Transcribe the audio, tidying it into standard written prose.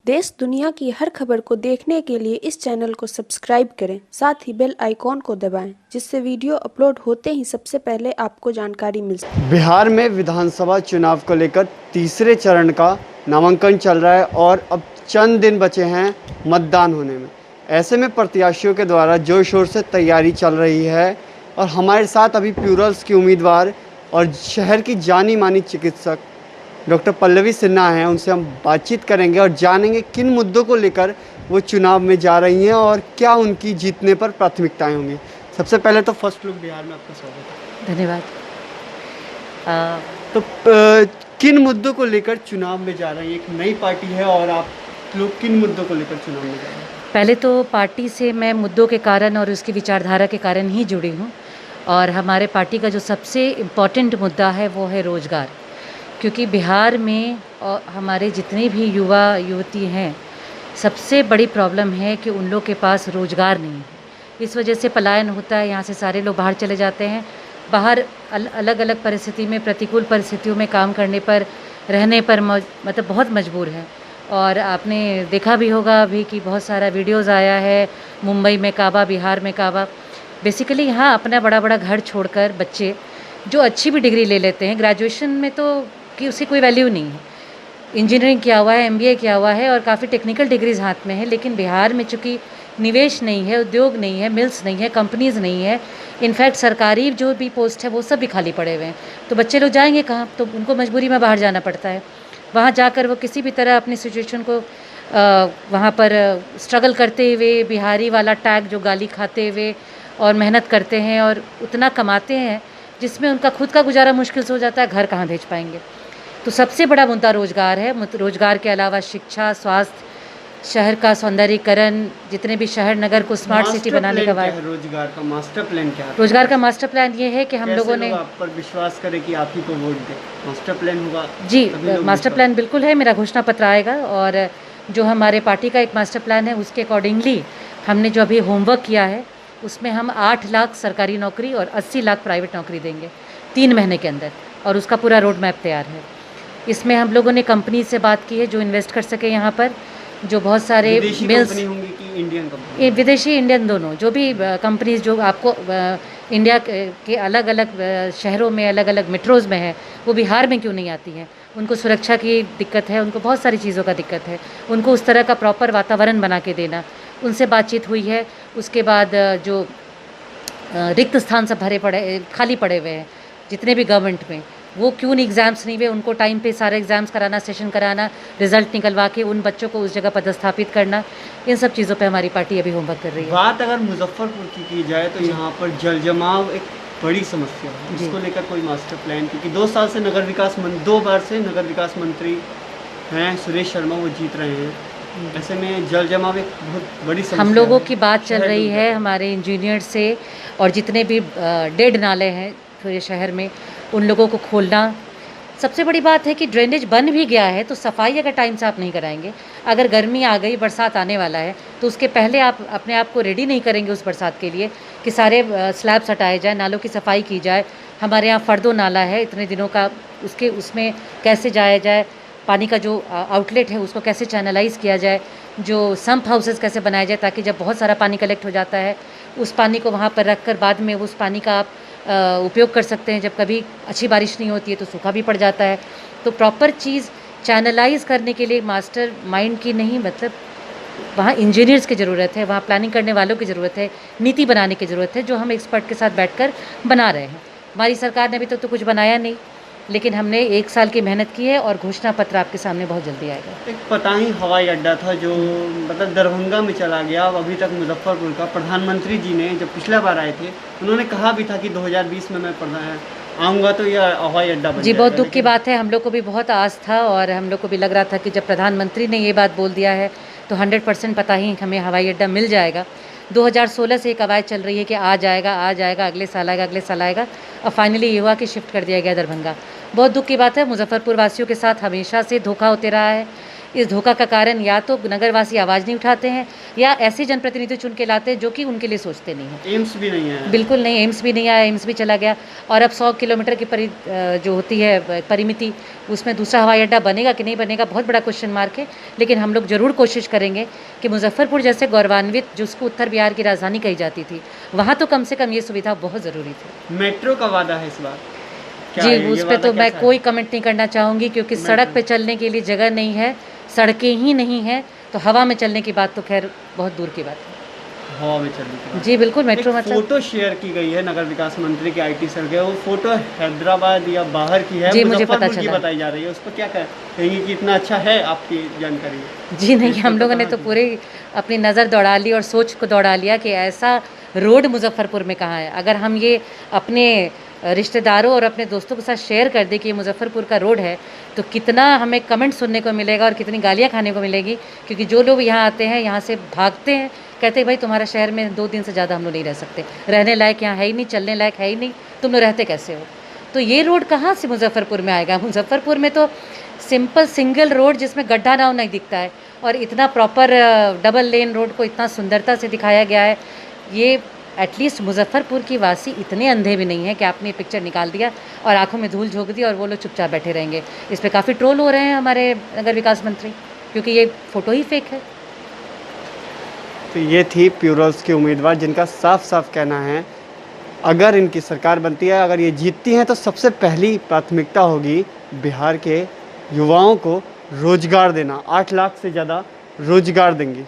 देश दुनिया की हर खबर को देखने के लिए इस चैनल को सब्सक्राइब करें, साथ ही बेल आइकॉन को दबाएं, जिससे वीडियो अपलोड होते ही सबसे पहले आपको जानकारी मिल सके। बिहार में विधानसभा चुनाव को लेकर तीसरे चरण का नामांकन चल रहा है और अब चंद दिन बचे हैं मतदान होने में। ऐसे में प्रत्याशियों के द्वारा जोर शोर से तैयारी चल रही है और हमारे साथ अभी प्लूरल्स की उम्मीदवार और शहर की जानी मानी चिकित्सक डॉक्टर पल्लवी सिन्हा हैं। उनसे हम बातचीत करेंगे और जानेंगे किन मुद्दों को लेकर वो चुनाव में जा रही हैं और क्या उनकी जीतने पर प्राथमिकताएं होंगी। सबसे पहले तो फर्स्ट लुक बिहार में आपका स्वागत है। धन्यवाद। तो किन मुद्दों को लेकर चुनाव में जा रही हैं? एक नई पार्टी है और आप लोग किन मुद्दों को लेकर चुनाव में जा रहे हैं? पहले तो पार्टी से मैं मुद्दों के कारण और उसकी विचारधारा के कारण ही जुड़ी हूँ और हमारे पार्टी का जो सबसे इम्पॉर्टेंट मुद्दा है वो है रोज़गार, क्योंकि बिहार में और हमारे जितने भी युवा युवती हैं, सबसे बड़ी प्रॉब्लम है कि उन लोग के पास रोज़गार नहीं है। इस वजह से पलायन होता है, यहाँ से सारे लोग बाहर चले जाते हैं। बाहर अलग अलग परिस्थिति में, प्रतिकूल परिस्थितियों में काम करने पर, रहने पर मतलब बहुत मजबूर है। और आपने देखा भी होगा अभी कि बहुत सारा वीडियोज़ आया है, मुंबई में काबा, बिहार में काबा। बेसिकली यहाँ अपना बड़ा बड़ा घर छोड़कर बच्चे जो अच्छी भी डिग्री ले लेते हैं, ग्रेजुएशन में तो कि उसकी कोई वैल्यू नहीं है, इंजीनियरिंग किया हुआ है, एमबीए किया हुआ है और काफ़ी टेक्निकल डिग्रीज हाथ में है, लेकिन बिहार में चूँकि निवेश नहीं है, उद्योग नहीं है, मिल्स नहीं है, कंपनीज़ नहीं है, इनफैक्ट सरकारी जो भी पोस्ट है वो सब भी खाली पड़े हुए हैं। तो बच्चे लोग जाएंगे कहाँ? तो उनको मजबूरी में बाहर जाना पड़ता है। वहाँ जाकर वो किसी भी तरह अपनी सिचुएशन को वहाँ पर स्ट्रगल करते हुए, बिहारी वाला टैग जो गाली खाते हुए और मेहनत करते हैं और उतना कमाते हैं जिसमें उनका खुद का गुजारा मुश्किल से हो जाता है, घर कहाँ भेज पाएंगे। तो सबसे बड़ा मुद्दा रोज़गार है। रोज़गार के अलावा शिक्षा, स्वास्थ्य, शहर का सौंदर्यीकरण, जितने भी शहर नगर को स्मार्ट सिटी बनाने का बात। रोजगार का मास्टर प्लान क्या है? रोज़गार का मास्टर प्लान ये है कि हम लोगों ने आप पर विश्वास करें कि आप ही को वोट दें। मास्टर प्लान होगा जी, मास्टर प्लान बिल्कुल है, मेरा घोषणा पत्र आएगा और जो हमारे पार्टी का एक मास्टर प्लान है उसके अकॉर्डिंगली हमने जो अभी होमवर्क किया है उसमें हम 8 लाख सरकारी नौकरी और 80 लाख प्राइवेट नौकरी देंगे 3 महीने के अंदर, और उसका पूरा रोड मैप तैयार है। इसमें हम लोगों ने कंपनी से बात की है जो इन्वेस्ट कर सके यहाँ पर, जो बहुत सारे मिल्स, होंगी कि इंडियन कंपनी? विदेशी इंडियन दोनों, जो भी कंपनीज जो आपको इंडिया के अलग अलग शहरों में, अलग अलग मेट्रोज़ में है, वो बिहार में क्यों नहीं आती हैं? उनको सुरक्षा की दिक्कत है, उनको बहुत सारी चीज़ों का दिक्कत है, उनको उस तरह का प्रॉपर वातावरण बना के देना, उनसे बातचीत हुई है। उसके बाद जो रिक्त स्थान सब भरे पड़े, खाली पड़े हुए हैं जितने भी गवर्नमेंट में, वो क्यों नहीं एग्ज़ाम्स नहीं हुए, उनको टाइम पे सारे एग्ज़ाम्स कराना, सेशन कराना, रिजल्ट निकलवा के उन बच्चों को उस जगह पदस्थापित करना, इन सब चीज़ों पे हमारी पार्टी अभी होमवर्क कर रही है। बात अगर मुजफ्फरपुर की जाए तो यहाँ पर जल जमाव एक बड़ी समस्या है, इसको लेकर कोई मास्टर प्लान? क्योंकि 2 साल से दो बार से नगर विकास मंत्री हैं सुरेश शर्मा, वो जीत रहे हैं। ऐसे में जल जमाव एक बहुत बड़ी समस्या हम लोगों है। की बात चल रही है हमारे इंजीनियर से, और जितने भी डेड नाले हैं पूरे शहर में उन लोगों को खोलना। सबसे बड़ी बात है कि ड्रेनेज बन भी गया है तो सफाई अगर टाइम से आप नहीं कराएंगे, अगर गर्मी आ गई, बरसात आने वाला है, तो उसके पहले आप अपने आप को रेडी नहीं करेंगे उस बरसात के लिए कि सारे स्लैब्स हटाए जाए, नालों की सफाई की जाए। हमारे यहाँ फर्दो नाला है इतने दिनों का, उसमें कैसे जाया जाए, पानी का जो आउटलेट है उसको कैसे चैनलाइज़ किया जाए, जो सम्प हाउसेस कैसे बनाया जाए ताकि जब बहुत सारा पानी कलेक्ट हो जाता है उस पानी को वहाँ पर रख कर बाद में उस पानी का आप उपयोग कर सकते हैं। जब कभी अच्छी बारिश नहीं होती है तो सूखा भी पड़ जाता है। तो प्रॉपर चीज़ चैनलाइज़ करने के लिए मास्टर माइंड की नहीं, मतलब वहाँ इंजीनियर्स की ज़रूरत है, वहाँ प्लानिंग करने वालों की ज़रूरत है, नीति बनाने की ज़रूरत है, जो हम एक्सपर्ट के साथ बैठकर बना रहे हैं। हमारी सरकार ने अभी तक तो कुछ बनाया नहीं, लेकिन हमने 1 साल की मेहनत की है और घोषणा पत्र आपके सामने बहुत जल्दी आएगा। एक पताही हवाई अड्डा था जो मतलब दरभंगा में चला गया, अब अभी तक मुजफ्फरपुर का। प्रधानमंत्री जी ने जब पिछला बार आए थे उन्होंने कहा भी था कि 2020 में मैं आऊँगा तो यह हवाई अड्डा बन जी, जाएगा। बहुत दुख की बात है। हम लोग को भी बहुत आस था और हम लोग को भी लग रहा था कि जब प्रधानमंत्री ने ये बात बोल दिया है तो 100% पता ही हमें हवाई अड्डा मिल जाएगा। 2016 से एक कवायद चल रही है कि आ जाएगा, अगले साल आएगा, अगले साल आएगा। अब फाइनली ये हुआ कि शिफ्ट कर दिया गया दरभंगा। बहुत दुख की बात है। मुजफ्फरपुर वासियों के साथ हमेशा से धोखा होते रहा है। इस धोखा का कारण या तो नगरवासी आवाज़ नहीं उठाते हैं या ऐसे जनप्रतिनिधि चुन के लाते हैं जो कि उनके लिए सोचते नहीं हैं। एम्स भी नहीं है। बिल्कुल नहीं, एम्स भी नहीं आया, एम्स भी चला गया। और अब 100 किलोमीटर की जो होती है परिमिति, उसमें दूसरा हवाई अड्डा बनेगा कि नहीं बनेगा, बहुत बड़ा क्वेश्चन मार्क है। लेकिन हम लोग ज़रूर कोशिश करेंगे कि मुजफ्फरपुर जैसे गौरवान्वित, जिसको उत्तर बिहार की राजधानी कही जाती थी, वहाँ तो कम से कम ये सुविधा बहुत ज़रूरी थी। मेट्रो का वादा है इस बार जी, उस पर तो मैं कोई कमेंट नहीं करना चाहूँगी, क्योंकि सड़क पे चलने के लिए जगह नहीं है, सड़कें ही नहीं हैं, तो हवा में चलने की बात तो खैर बहुत दूर की बात है। हवा में चलने की बात। जी बिल्कुल, मेट्रो मतलब फोटो शेयर की गई है नगर विकास मंत्री के IT सेल के, वो फोटो हैदराबाद या बाहर की है, जी मुझे पता मुजफ्फरपुर की चला। बताई जा रही है, उस पर क्या कहेंगी कि इतना अच्छा है, आपकी जानकारी है? जी नहीं, हम लोगों ने तो पूरी अपनी नज़र दौड़ा ली और सोच को दौड़ा लिया कि ऐसा रोड मुजफ्फरपुर में कहाँ है। अगर हम ये अपने रिश्तेदारों और अपने दोस्तों के साथ शेयर कर दें कि ये मुजफ्फरपुर का रोड है, तो कितना हमें कमेंट सुनने को मिलेगा और कितनी गालियाँ खाने को मिलेगी, क्योंकि जो लोग यहाँ आते हैं यहाँ से भागते हैं, कहते हैं भाई तुम्हारा शहर में 2 दिन से ज़्यादा हम लोग नहीं रह सकते, रहने लायक यहाँ है ही नहीं, चलने लायक है ही नहीं, तुम लोग रहते कैसे हो? तो ये रोड कहाँ से मुजफ्फरपुर में आएगा? मुजफ्फरपुर में तो सिंपल सिंगल रोड जिसमें गड्ढा ना नहीं दिखता है, और इतना प्रॉपर डबल लेन रोड को इतना सुंदरता से दिखाया गया है। ये एटलीस्ट मुजफ्फरपुर की वासी इतने अंधे भी नहीं है कि आपने पिक्चर निकाल दिया और आंखों में धूल झोंक दी और वो लोग चुपचाप बैठे रहेंगे। इस पे काफ़ी ट्रोल हो रहे हैं हमारे नगर विकास मंत्री, क्योंकि ये फ़ोटो ही फेक है। तो ये थी प्यूरल्स के उम्मीदवार, जिनका साफ साफ कहना है अगर इनकी सरकार बनती है, अगर ये जीतती हैं, तो सबसे पहली प्राथमिकता होगी बिहार के युवाओं को रोजगार देना। 8 लाख से ज़्यादा रोजगार देंगी।